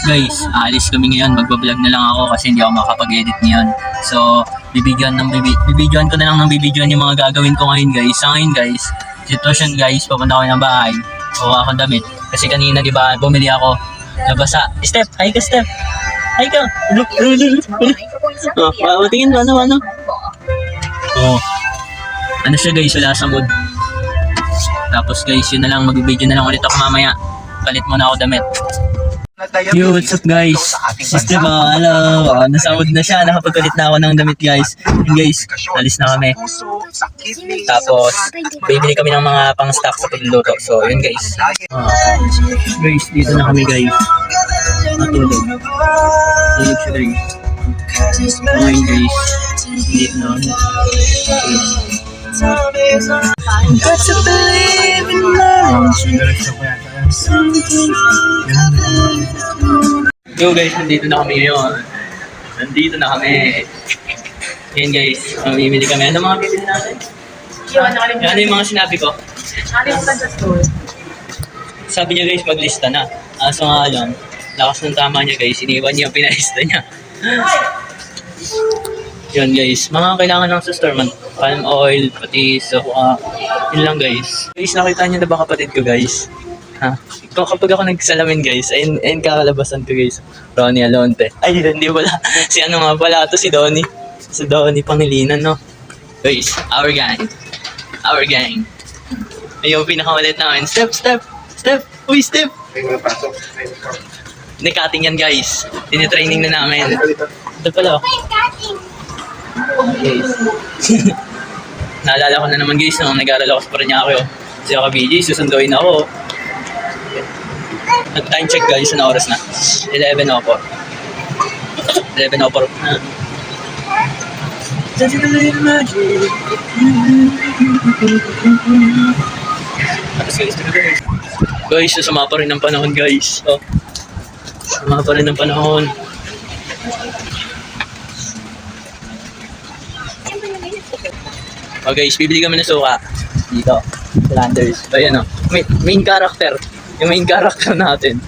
Guys, aalis kami ngayon. Magbablog na lang ako kasi hindi ako makapag-edit ngayon. So, bibidyoan ko na lang ng bibidyoan yung mga gagawin ko ngayon guys. Sa ngayon guys, sitwasyon guys, papunta ako ng bahay. Kuha akong damit. Kasi kanina, di ba, bumili ako. Nabasa. Step! Hi ka, Step! Hi ka! Look! Tingin mo, ano? Oh. Ano siya guys, wala sa mood. Tapos guys, yun na lang, mag-video na lang ulit ako mamaya. Palit muna ako damit. Yo, what's up guys? Sister ba? Hello. Nasa mood na siya. Nakapagpalit na ako ng damit guys. And guys, alis na kami. Tapos, bibili kami ng mga pang-stock sa pagluluto. So, yun guys. Guys, dito na kami guys. Matulog. Tulog siya guys. Ngayon guys. Dito na kami. Got to believe in love. Yo guys, nandito na kami ngayon. Nandito na kami. Yan guys, mamimili kami. Ano mga bibili natin? Ano yung mga sinabi ko? Nakalimutan sa store. Sabi niya guys, maglista na. So nga lang, lakas ng tama niya guys. Iniwan niya yung pinalista niya. Yun guys, mga kailangan lang sa store man. Palm oil, pati suka. Yun lang guys. Guys, nakita niyo na ba kapatid ko guys? Ha? Kapag ako nagsalamin guys, ayun kakalabasan ko guys. Ronnie Alonte. Ay, hindi pala. Si ano nga pala ito, si Donnie. Si Donnie Pangilinan, no? Guys, our gang. Our gang. Ay, yung pinakamalit namin. Step! Uy, Step! Nikating yan guys. Tinitraining na namin. Ito pala. Guys. Naalala ko na naman guys, nung nag-aaral ako sa Paranaque. Si ako BJ, susunduin ako. Time check guys, ano oras na? 11:04. 11:04 na. Guys, sasama pa rin ang panahon guys. Sasama pa rin ang panahon. Guys, bibili kami ng suka. Dito, Landers. Ayan o, main character. Yung main character natin.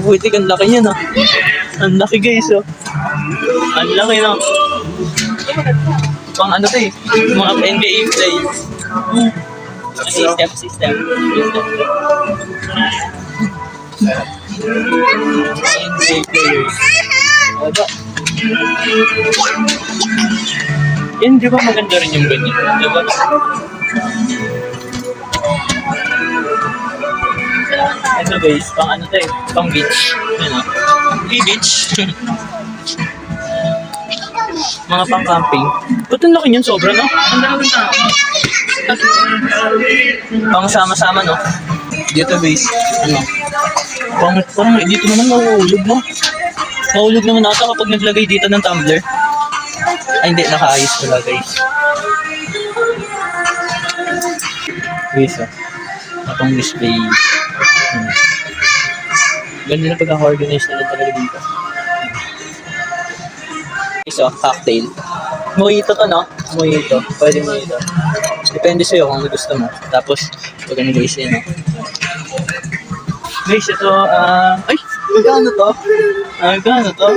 Buti, ang laki niya, no? Ang laki, guys, oh. Ang laki, no? Pang ano to, eh. Mga NBA players. System. NBA players. Ano? Yan, di ba maganda rin yung ganyan? Di ba? Ano guys, pang ano tayo? Pang beach. Ano? Beach. Mga pang camping. Ba't ang laki niyan? Sobra, no? Ang dami na. Pang sama-sama, no? Dito guys, ano? Parang dito naman mahuhulog, no? Mahulog naman ata kapag naglagay dito ng tumbler. Ay, hindi. Nakaayos pala, guys. Guys, atong display. Ganda na pagka-organize na lang talaga dito. Guys, cocktail. Mojito to, no? Mojito. Pwede mojito. Depende sa'yo kung gusto mo. Tapos, pag ano guys, yun, no? Guys, ito, ay! Magkano to? Magkano to?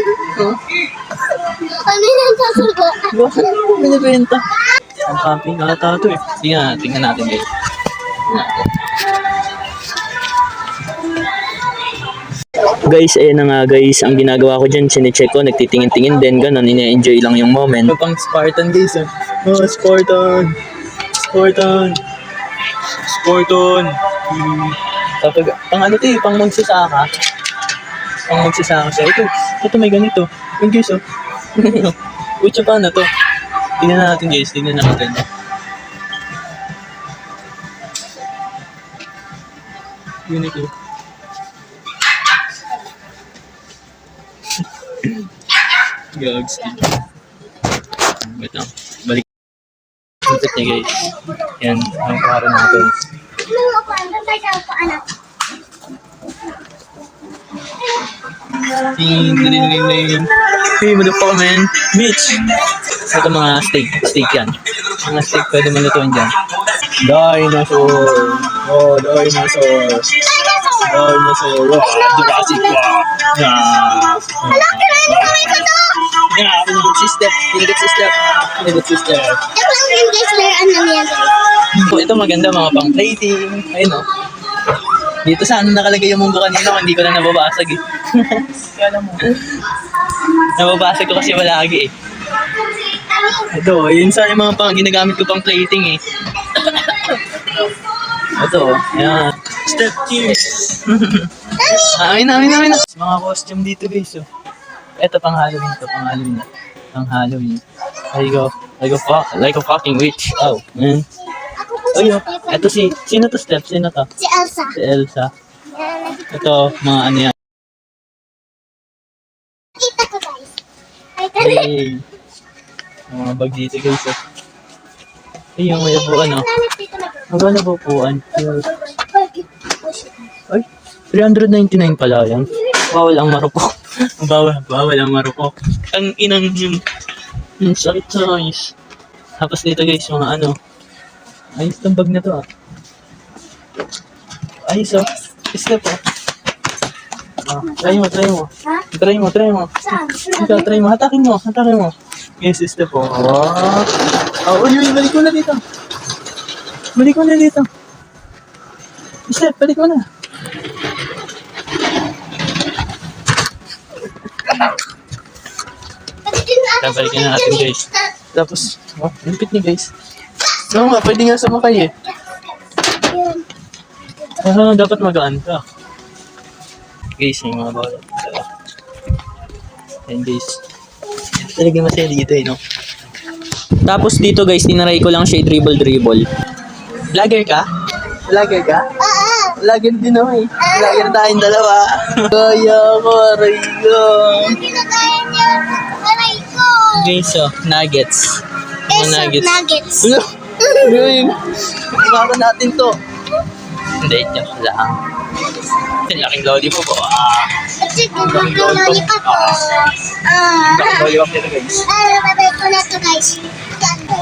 Ano yung sasuko? Bakit binibenta? Ang camping ata ito eh. Tingnan natin guys. Guys, ayan na nga guys. Ang ginagawa ko dyan, sinecheck ko, nagtitingin-tingin din, ganun, ina-enjoy lang yung moment. Pang Spartan guys eh. Oh, Spartan! Kapag, pang ano ito eh, pang magsasaka siya. Ito may ganito. Yung guys oh. Uy, paano to? Tingnan natin guys, Unity. Gags. Wait lang. Balik. Sunset niya guys. Yan, ang para natin. Ting. Hey, malupa ka man. Mitch. Ito mga steak yan. Mga steak pwede malutuin dyan. Dinosaur. Oh, dinosaur. Ay, masaya. Jurassic Park. Hala, kinain mo kamay ko to! Pinagot si Steph. Pinagot si Steph. Ito lang yun guys, laruan lang yan guys. Ito maganda mga pang plating. Ayun o. Dito saan nakalagay yung munggo kanina, hindi ko na nababasag eh. Kaya mo. Nababasag ko kasi malagi eh. Ito, yun sa yung mga pang ginagamit ko pang plating eh. Ito, ayan. Step cheers. Amin. Mga costume dito guys oh. Ito pang Halloween to, pang Halloween. Like a fucking witch. Oh, man. Ako po Ay, oh. Ito sino to Step? Sino to? si Elsa. Si Elsa. Yan, Ito, mga ano yan. nakita ko guys. Ay, kani. Hey. Mga bag dito guys oh. Ay, yung may upuan oh. Nalit dito na. Magkano ba upuan? Ay, 399 pala yan. Bawal ang marupok. bawal ang marupok. Ang inang yung sakit sa eyes. Tapos dito guys, mga ano. Ayos tong bag na to ah. Ayos oh. Step oh. Try mo. Ha? Try mo. Saan? Ikaw, try mo. Hatakin mo. Yes, step oh. Wow. Oh, uy, balik mo na dito. Step, balik mo na. Balikin na natin guys. Tapos, oh, limpit niya guys. Oo nga, pwede nga sumakay eh. Dapat magaan ka. Guys, yung mga bawal. Ayan guys. Talaga masaya dito eh, no? Tapos dito guys, tinaray ko lang siya dribble. Vlogger ka? Vlogger din ako eh. Vlogger tayong dalawa. Kaya ko, aray ko. Pinakain niya. Aray ko. Guys, oh, nuggets. Mga Nuggets. Ngayon, iwakan natin to. Hindi, joke lang. Laking lollipop po. Sige, yung lollipop ko. Laking lollipop nito guys. Babay ko na to guys.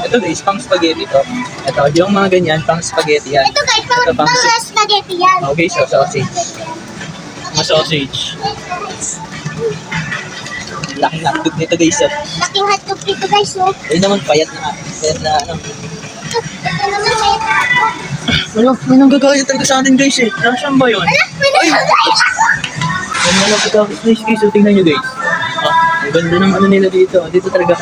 Ito guys, pang spaghetti to. Ito, yung mga ganyan, pang spaghetti yan. Ito guys, Ito, pang pang spaghetti yan. Okay, so sausage. Mga sausage. Laking hotdog nito guys. Oh. Laking hotdog dito guys, oh. Ayun naman, payat na ano. Ito naman may May nanggagaya talaga sa atin guys eh. Nasaan ba yun? may guys. May nanggagaya guys. So tingnan nyo guys. Ang ganda ng ano nila dito. Dito talaga